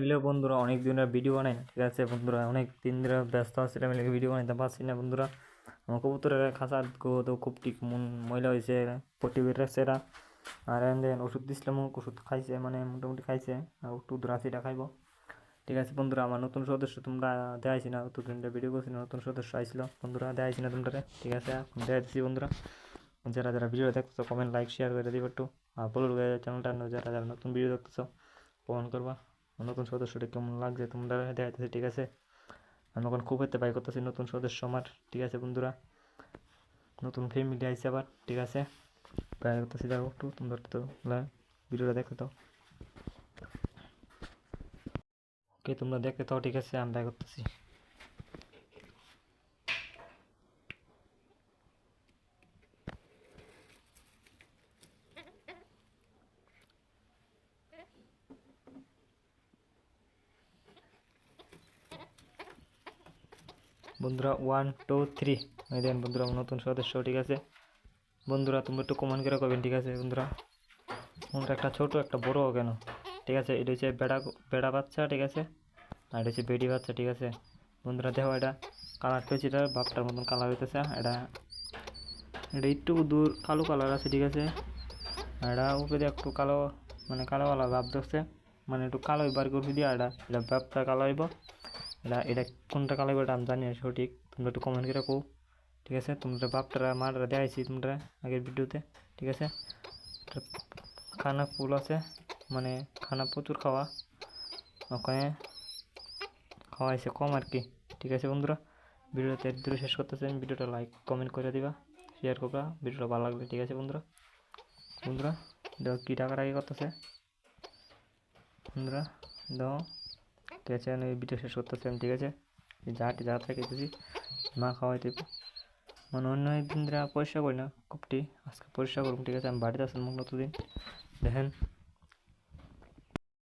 Hello বন্ধুরা, অনেক দিনের ভিডিও বানাই না, ঠিক আছে বন্ধুরা। অনেক দিন ধরে ব্যস্ত আছিলাম, এলাকা ভিডিও বানাইতে পারছি না বন্ধুরা। আমার কবুতরের খাঁচার তো খুব ঠিক ময়লা হয়েছে, পটি বের রাখছে এরা। আর দেন ওষুধ দিছিলাম, ওষুধ খাইছে, মানে মোটামুটি খাইছে, আর একটু রাশিটা খাইব। ঠিক আছে বন্ধুরা, আমার নতুন সদস্য তোমরা দেখাইছি না, দুদিন ভিডিও করছি না, নতুন সদস্য আইছিল বন্ধুরা, দেখাইছি না তোমরা। ঠিক আছে, এখন দেখাই দিচ্ছি বন্ধুরা। যারা যারা ভিডিও দেখতেছো কমেন্ট লাইক শেয়ার করে দিবে একটু, আর বলো চ্যানেলটা, যারা যারা নতুন ভিডিও দেখতেছো কমেন্ট করবা নতুন সদস্যটা কেমন লাগছে তোমরা দেখাইতেছে। ঠিক আছে, আমি এখন খুব হতে বাই করতেছি নতুন সদস্য আমার। ঠিক আছে বন্ধুরা, নতুন ফ্যামিলি আইসে আবার। ঠিক আছে, বাই করতেছি, দেখো একটু তোমরা তো ভিডিওটা দেখতে তো। ওকে, তোমরা দেখতে তো। ঠিক আছে, আমি বাই করতেছি। বন্ধুরা 1 2 3, এই দেন বন্ধুরা আমার নতুন সদস্য। ঠিক আছে বন্ধুরা, তোমরা একটু কমেন্ট করে করবেন। ঠিক আছে বন্ধুরা, তোমরা একটা ছোট একটা বড় কেন। ঠিক আছে, এটা হচ্ছে বেড়া বেড়া বাচ্চা। ঠিক আছে, আর এটা হচ্ছে বেডি বাচ্চা। ঠিক আছে বন্ধুরা, দেখো এটা কালার হয়েছে, এটা বাপটার মতন কালার হইতেছে। এটা এটা একটু দূর কালো কালার আছে। ঠিক আছে, এটা উপরে একটু কালো, মানে কালোওয়ালা ভাব দেখছে, মানে একটু কালো বার করে দিয়ে এটা এটা ভাবটা কালো হইব। এটা এটা কোনটা কালো হইব এটা আমি জানি না সঠিক, তোমরা একটু কমেন্ট করে কো। ঠিক আছে, তোমরা বাপটারা মারা দেখাইছি তোমরা আগের ভিডিওতে। ঠিক আছে, খানা ফুল আছে, মানে খানা প্রচুর খাওয়া, ওখানে খাওয়াইছে কম আর কি। ঠিক আছে বন্ধুরা, ভিডিওতে দূরে শেষ করতেছেন, ভিডিওটা লাইক কমেন্ট করে দিবা, শেয়ার করবা ভিডিওটা ভালো লাগবে। ঠিক আছে বন্ধুরা, বন্ধুরা দেখো কী টাকাটাকি করতেছে বন্ধুরা, দেখো। ঠিক আছে, আমি ভিডিও শেষ করতেছেন। ঠিক আছে, যা থেকে দিছি মা খাওয়াইতে, মানে অন্য দিন পরিষ্কার করি না কপটি, আজকে পরিষ্কার করুন। ঠিক আছে, আমি বাড়িতে আসেন মুখ নতুন দিন দেখেন।